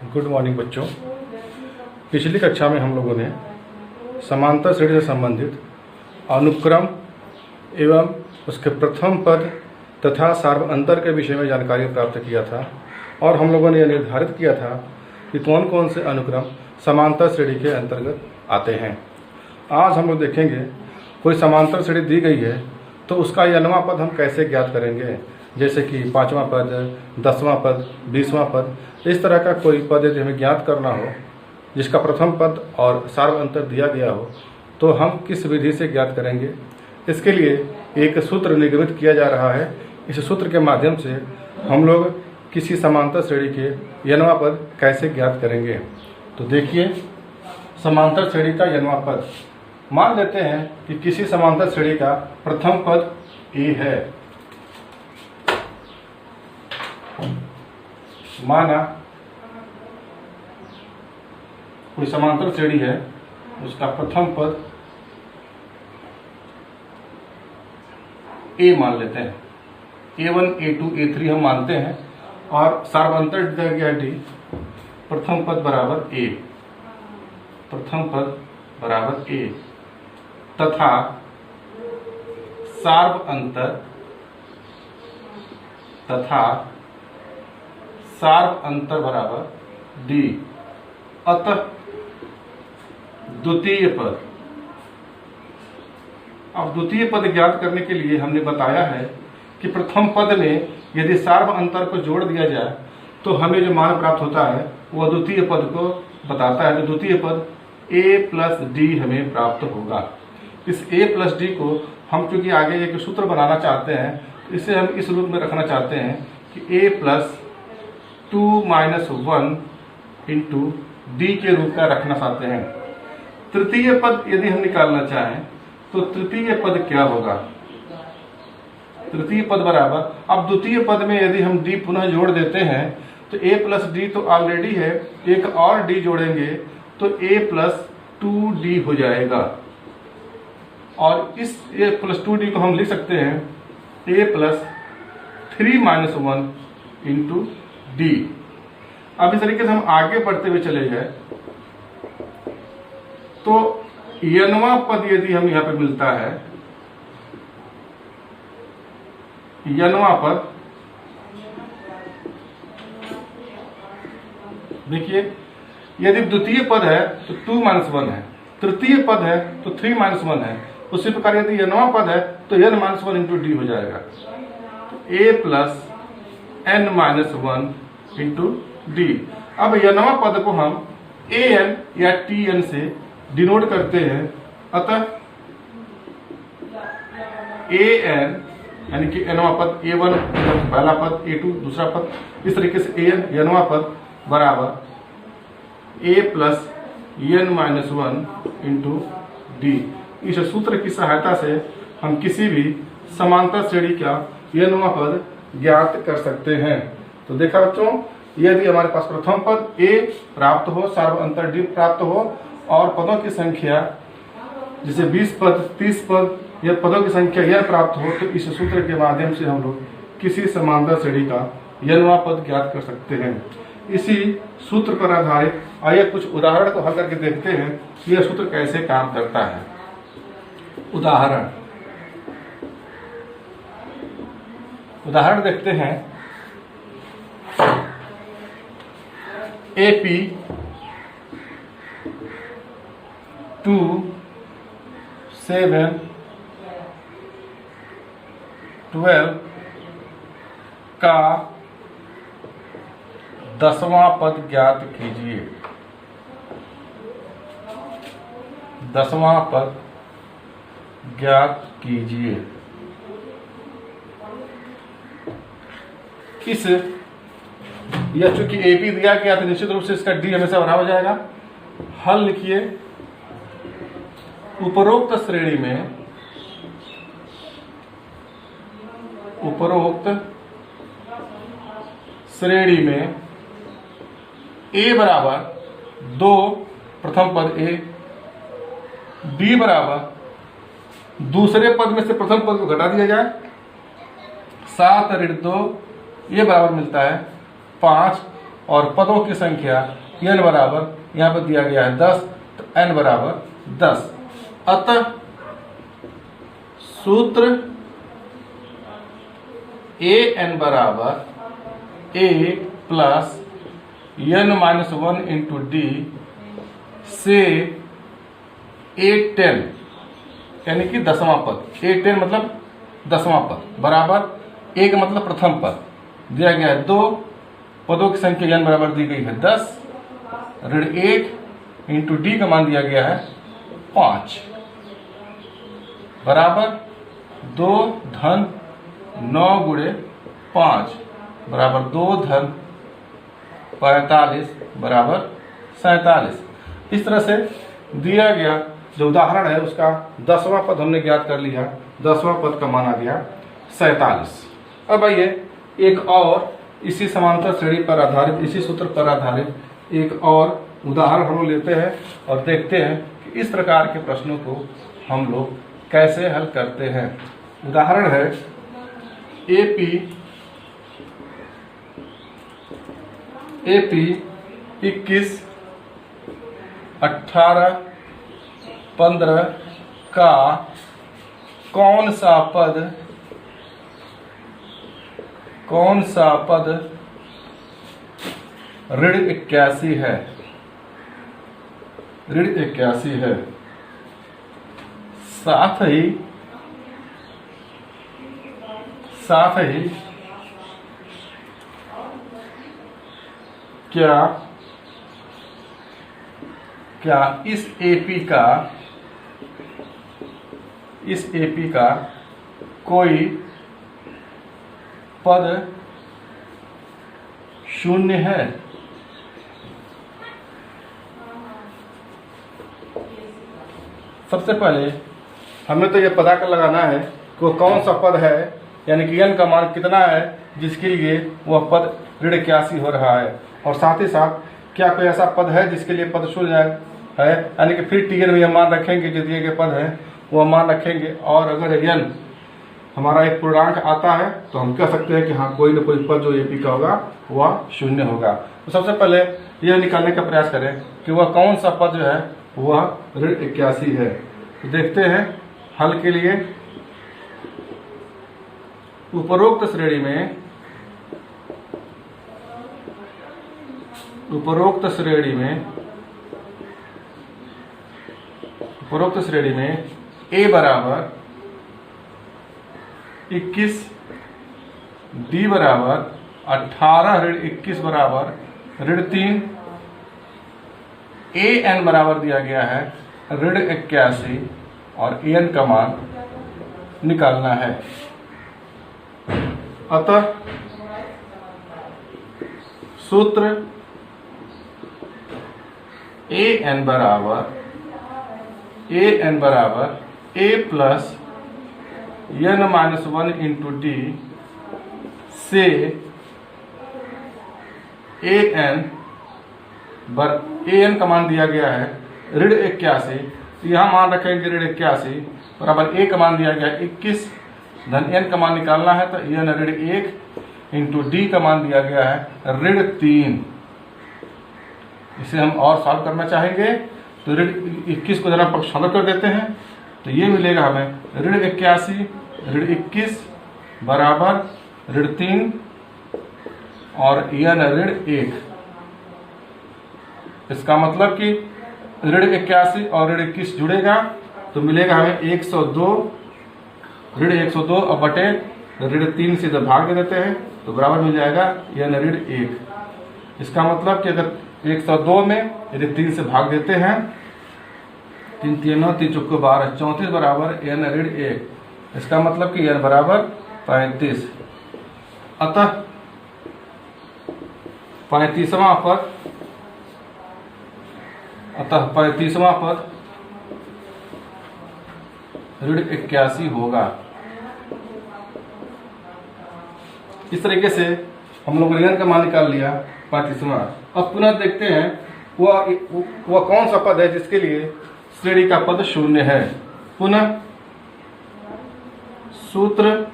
Good morning बच्चों। पिछली कक्षा में हम लोगों ने समांतर श्रेणी से संबंधित अनुक्रम एवं उसके प्रथम पद तथा सार्व अंतर के विषय में जानकारी प्राप्त किया था और हम लोगों ने यह निर्धारित किया था कि कौन कौन से अनुक्रम समांतर श्रेणी के अंतर्गत आते हैं। आज हम लोग देखेंगे कोई समांतर श्रेणी दी गई है तो उसका n वां पद हम कैसे ज्ञात करेंगे, जैसे कि 5वां पद, 10वां पद, 20वां पद। इस तरह का कोई पद यदि हमें ज्ञात करना हो जिसका प्रथम पद और सार्व अंतर दिया गया हो तो हम किस विधि से ज्ञात करेंगे। इसके लिए एक सूत्र निगमित किया जा रहा है। इस सूत्र के माध्यम से हम लोग किसी समांतर श्रेणी के n वां पद कैसे ज्ञात करेंगे। तो देखिए, समांतर श्रेणी का n वां पद, मान लेते हैं कि किसी समांतर श्रेणी का प्रथम पद a है। माना कोई समांतर श्रेणी है, उसका प्रथम पद a मान लेते हैं। a1, a2, a3 हम मानते हैं और सार्वंतर दिया गया d। प्रथम पद बराबर a, प्रथम पद बराबर a तथा सार्व अंतर बराबर d। अतः द्वितीय पद, अब द्वितीय पद ज्ञात करने के लिए हमने बताया है कि प्रथम पद में यदि सार्व अंतर को जोड़ दिया जाए तो हमें जो मान प्राप्त होता है वह द्वितीय पद को बताता है। तो द्वितीय पद a प्लस डी हमें प्राप्त होगा। इस a प्लस डी को हम चूंकि आगे एक सूत्र बनाना चाहते हैं, इसे हम इस रूप में रखना चाहते हैं कि a plus 2 minus 1 into D के रूप में रखना चाहते हैं। तृतीय पद यदि हम निकालना चाहें तो तृतीय पद क्या होगा? तृतीय पद बराबर, अब द्वितीय पद में यदि हम d पुनः जोड़ देते हैं तो a प्लस डी तो ऑलरेडी है, एक और d जोड़ेंगे तो a प्लस 2d हो जाएगा। और इस a प्लस 2d को हम लिख सकते हैं a plus 3 minus 1 into D. अब इस तरीके से हम आगे बढ़ते हुए चले जाए तो n वां पद यदि हम यहाँ पे मिलता है, n वां पद देखिए, यदि द्वितीय पद है तो 2 माइनस 1 है, तृतीय पद है तो 3 माइनस 1 है। उसी प्रकार यदि n वां पद है तो n माइनस 1 इंटू डी हो जाएगा। तो a plus n minus 1 into D. अब n वां पद को हम an या tn से डिनोट करते हैं। अतः an यानी कि n वां पद a1 पहला पद, a2 दूसरा पद, इस तरीके से n वां पद बराबर a plus n minus 1 into D. इस सूत्र की सहायता से हम किसी भी समांतर श्रेणी का n वां पद ज्ञात कर सकते हैं। तो देखा बच्चों, यदि हमारे पास प्रथम पद a प्राप्त हो, सार्व अंतर d प्राप्त हो और पदों की संख्या जैसे 20 पद, 30 पद या पदों की संख्या यह प्राप्त हो तो इस सूत्र के माध्यम से हम लोग किसी समांतर श्रेणी का n वां पद ज्ञात कर सकते हैं। इसी सूत्र पर आधारित आइए कुछ उदाहरण को हल करके देखते हैं कि यह सूत्र कैसे काम करता है। उदाहरण देखते हैं। AP 2 7 12 का 10वां पद ज्ञात कीजिए। 10वां पद ज्ञात कीजिए। इस यह चूंकि AP दिया गया तो निश्चित रूप से इसका D हमेशा बराबर हो जाएगा। हल लिखिए। उपरोक्त श्रेणी में a बराबर 2 प्रथम पद a, b बराबर दूसरे पद में से प्रथम पद को घटा दिया जाए, 7 ऋण 2 ये बराबर मिलता है 5 और पदों की संख्या n बराबर यहाँ पर दिया गया है 10, तो n बराबर 10। अतः सूत्र an बराबर a plus n-1 into d से a10 यानी कि 10वां पद, a10 मतलब 10वां पद बराबर a का मतलब प्रथम पद दिया गया है 2, पदों की संख्या n बराबर दी गई है 10, ऋण 1 इंटू d का मान दिया गया है 5 बराबर 2 धन 9 गुणे 5 बराबर 2 धन 45 बराबर 47। इस तरह से दिया गया जो उदाहरण है उसका 10वां पद हमने ज्ञात कर लिया, 10वां पद का मान आ गया 47। अब आइए एक और इसी समांतर श्रेणी पर आधारित, इसी सूत्र पर आधारित एक और उदाहरण हम लोग लेते हैं और देखते हैं कि इस प्रकार के प्रश्नों को हम लोग कैसे हल करते हैं। उदाहरण है AP 21, 18, 15 का कौन सा पद ऋण 81 है, ऋण 81 है। साथ ही क्या इस AP का कोई पद शून्य है? सबसे पहले हमें तो ये पता कर लगाना है कि वो कौन सा पद है, यानी कि n का मान कितना है जिसके लिए वह पद ऋण 81 हो रहा है, और साथ ही साथ क्या कोई ऐसा पद है जिसके लिए पद शून्य है, यानी कि फिर Tn में यह मान रखेंगे जो दिए गए पद है वह मान रखेंगे, और अगर n हमारा एक पूर्णांक आता है तो हम कह सकते हैं कि हाँ कोई न कोई पद जो AP का होगा वह शून्य होगा। तो सबसे पहले यह निकालने का प्रयास करें कि वह कौन सा पद जो है वह ऋण 81 है। तो देखते हैं हल के लिए। उपरोक्त श्रेणी में a बराबर 21, d बराबर 18 ऋण 21 बराबर ऋण 3, an बराबर दिया गया है ऋण 81 और an का मान निकालना है। अतः सूत्र an बराबर a plus n-1 into d से an का मान दिया गया है ऋण 81, तो यहाँ मान रखेंगे ऋण 81 बराबर a का मान दिया गया है 21 धन n का मान निकालना है तो n ऋण 1 इंटू d का मान दिया गया है ऋण 3। इसे हम और सॉल्व करना चाहेंगे तो ऋण 21 को जरा पक्षांतर कर देते हैं, तो ये मिलेगा हमें ऋण 81 ऋण 21 बराबर ऋण 3 और n ऋण 1। इसका मतलब कि ऋण 81 और ऋण 21 जुड़ेगा तो मिलेगा हमें 102, ऋण 102 और बटे ऋण 3 से जब भाग दे देते हैं तो बराबर मिल जाएगा n ऋण 1। इसका मतलब कि अगर 102 में यदि 3 से भाग देते हैं, 3 3 9 3 चौके 12 34 बराबर n ऋण 1। इसका मतलब कि n बराबर 35। अतः 35वां पद ऋण 81 होगा। इस तरीके से हम लोगों ने n का मान निकाल लिया 35वां। अब पुनः देखते हैं वह कौन सा पद है जिसके लिए श्रेणी का पद शून्य है। पुनः सूत्र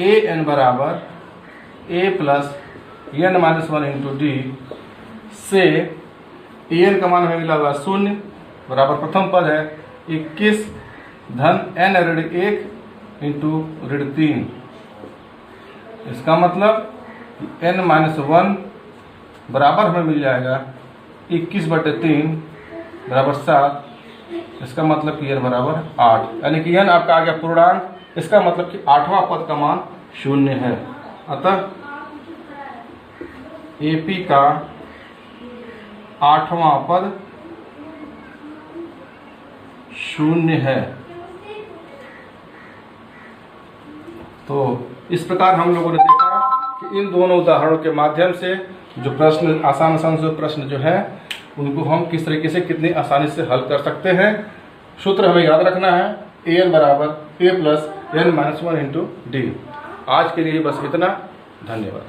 an बराबर a plus n minus 1 into D से an का मान हमें मिला हुआ 0 बराबर प्रथम पद है 21 धन n ऋण 1 इंटू ऋण 3। इसका मतलब n माइनस 1 बराबर हमें मिल जाएगा 21/3 बराबर 7। इसका मतलब कि n बराबर 8, यानी कि n आपका आ गया पूर्णांक। इसका मतलब कि 8वां पद का मान 0 है। अतः AP का 8वां पद 0 है। तो इस प्रकार हम लोगों ने देखा कि इन दोनों उदाहरणों के माध्यम से जो प्रश्न आसान से प्रश्न जो है उनको हम किस तरीके से कितनी आसानी से हल कर सकते हैं। सूत्र हमें याद रखना है an बराबर a plus n minus 1 into D. आज के लिए बस इतना। धन्यवाद।